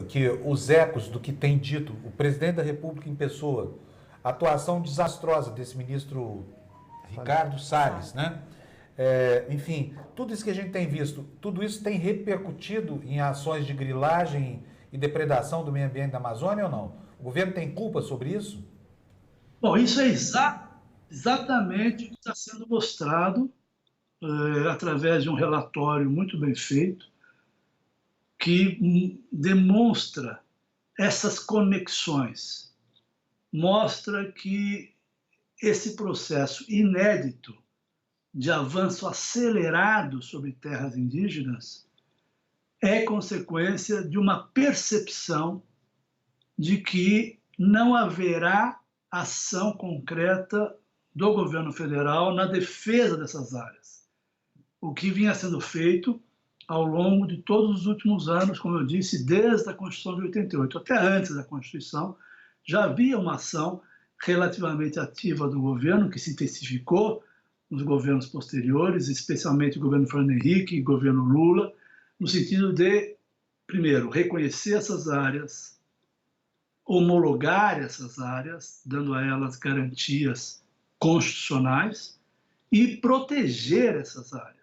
que os ecos do que tem dito o presidente da República em pessoa, a atuação desastrosa desse ministro Ricardo Salles, né? Enfim, tudo isso que a gente tem visto, tudo isso tem repercutido em ações de grilagem e depredação do meio ambiente da Amazônia ou não? O governo tem culpa sobre isso? Bom, isso é exatamente o que está sendo mostrado através de um relatório muito bem feito, que demonstra essas conexões, mostra que esse processo inédito de avanço acelerado sobre terras indígenas é consequência de uma percepção de que não haverá ação concreta do governo federal na defesa dessas áreas. O que vinha sendo feito ao longo de todos os últimos anos, como eu disse, desde a Constituição de 88, até antes da Constituição, já havia uma ação relativamente ativa do governo, que se intensificou nos governos posteriores, especialmente o governo Fernando Henrique e o governo Lula, no sentido de, primeiro, reconhecer essas áreas, homologar essas áreas, dando a elas garantias constitucionais e proteger essas áreas.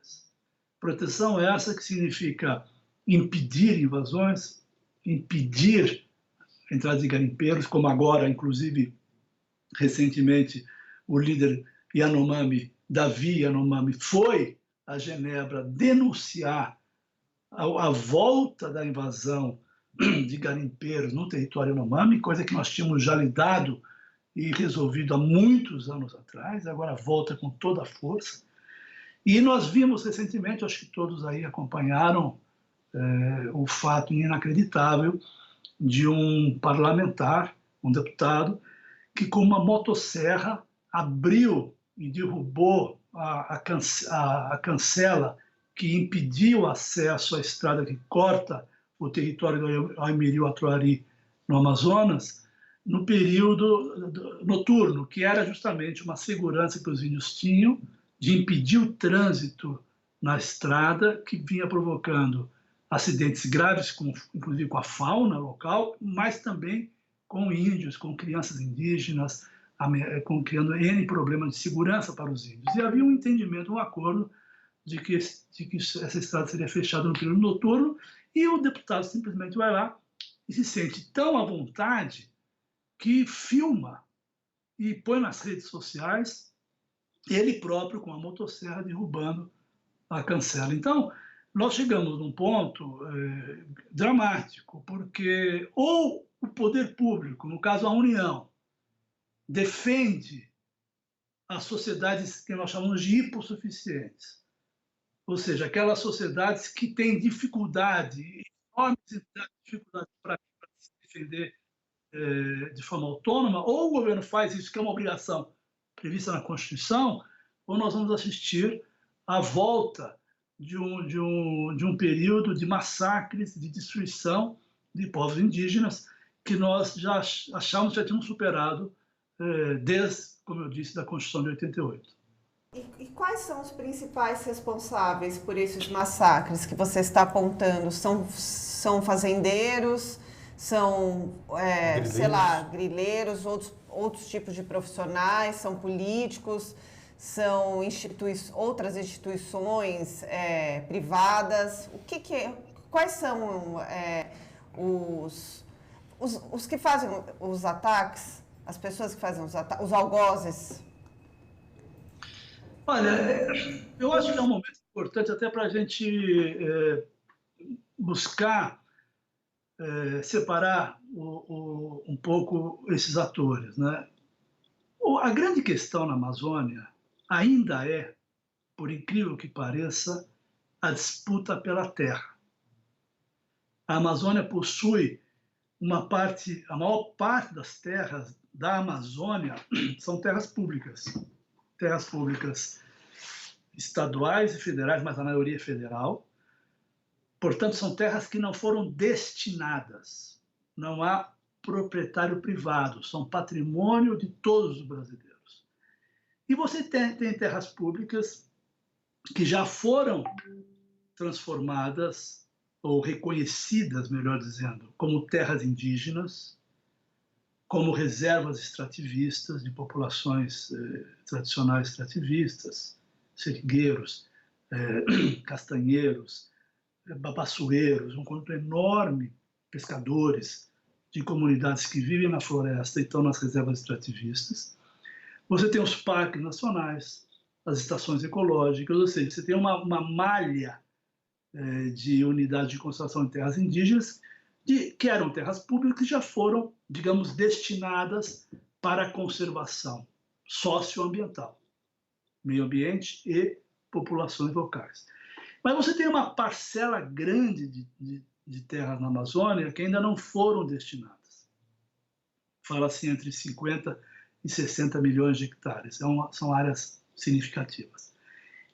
Proteção essa que significa impedir invasões, impedir a entrada de garimpeiros, como agora, inclusive, recentemente, o líder Yanomami, Davi Yanomami, foi a Genebra denunciar a volta da invasão de garimpeiros no território Yanomami, coisa que nós tínhamos já lidado e resolvido há muitos anos atrás, agora volta com toda a força. E nós vimos recentemente, acho que todos aí acompanharam o fato inacreditável de um parlamentar, um deputado, que com uma motosserra abriu e derrubou a cancela que impediu o acesso à estrada que corta o território do Aimiri-Atuari no Amazonas, no período noturno, que era justamente uma segurança que os índios tinham de impedir o trânsito na estrada, que vinha provocando acidentes graves, inclusive com a fauna local, mas também com índios, com crianças indígenas, criando N problemas de segurança para os índios. E havia um entendimento, um acordo de que essa estrada seria fechada no período noturno, e o deputado simplesmente vai lá e se sente tão à vontade que filma e põe nas redes sociais ele próprio com a motosserra derrubando a cancela. Então, nós chegamos num ponto dramático, porque ou o poder público, no caso a União, defende as sociedades que nós chamamos de hipossuficientes, ou seja, aquelas sociedades que têm dificuldade, enormes dificuldades para se defender de forma autônoma, ou o governo faz isso, que é uma obrigação prevista na Constituição, ou nós vamos assistir à volta de um período de massacres, de destruição de povos indígenas, que nós já achamos que já tínhamos superado desde, como eu disse, da Constituição de 88. E quais são os principais responsáveis por esses massacres que você está apontando? São fazendeiros, são, sei lá, grileiros, outros tipos de profissionais, são políticos, são outras instituições privadas? Quais são os que fazem os ataques, as pessoas que fazem os ataques, os algozes? Olha, eu acho que é um momento importante até para a gente buscar separar um pouco esses atores, né? A grande questão na Amazônia ainda é, por incrível que pareça, a disputa pela terra. A Amazônia possui a maior parte das terras da Amazônia são terras públicas estaduais e federais, mas a maioria é federal. Portanto, são terras que não foram destinadas. Não há proprietário privado, são patrimônio de todos os brasileiros. E você tem terras públicas que já foram transformadas, ou reconhecidas, melhor dizendo, como terras indígenas, como reservas extrativistas de populações tradicionais extrativistas, seringueiros, castanheiros, babassueiros, um conjunto enorme de pescadores, de comunidades que vivem na floresta e estão nas reservas extrativistas. Você tem os parques nacionais, as estações ecológicas, ou seja, você tem uma malha de unidades de conservação de terras indígenas que eram terras públicas e já foram, digamos, destinadas para a conservação socioambiental, meio ambiente e populações locais. Mas você tem uma parcela grande de terras na Amazônia que ainda não foram destinadas. Fala-se entre 50 e 60 milhões de hectares. São áreas significativas.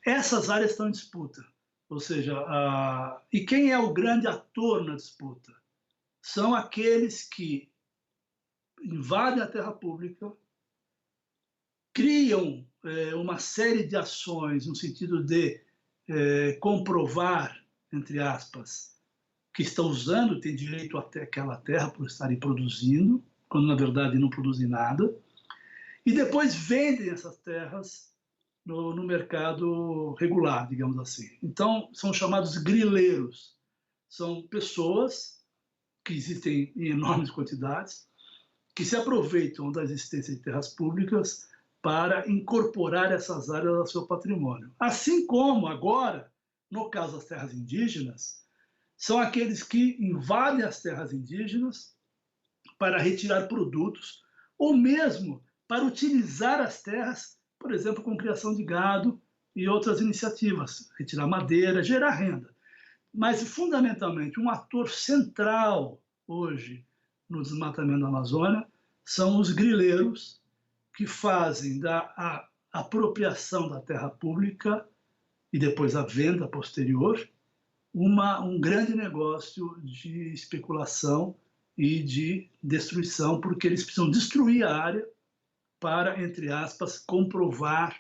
Essas áreas estão em disputa. Ou seja, e quem é o grande ator na disputa? São aqueles que invadem a terra pública, criam uma série de ações no sentido de comprovar, entre aspas, que estão usando, têm direito até aquela terra por estarem produzindo, quando na verdade não produzem nada, e depois vendem essas terras no mercado regular, digamos assim. Então, são chamados grileiros. São pessoas que existem em enormes quantidades, que se aproveitam da existência de terras públicas para incorporar essas áreas ao seu patrimônio. Assim como agora, no caso das terras indígenas, são aqueles que invadem as terras indígenas para retirar produtos ou mesmo para utilizar as terras, por exemplo, com criação de gado e outras iniciativas, retirar madeira, gerar renda. Mas, fundamentalmente, um ator central hoje no desmatamento da Amazônia são os grileiros, que fazem da apropriação da terra pública e depois a venda posterior um grande negócio de especulação e de destruição, porque eles precisam destruir a área para, entre aspas, comprovar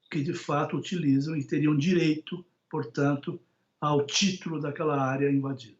que de fato utilizam e teriam direito, portanto, ao título daquela área invadida.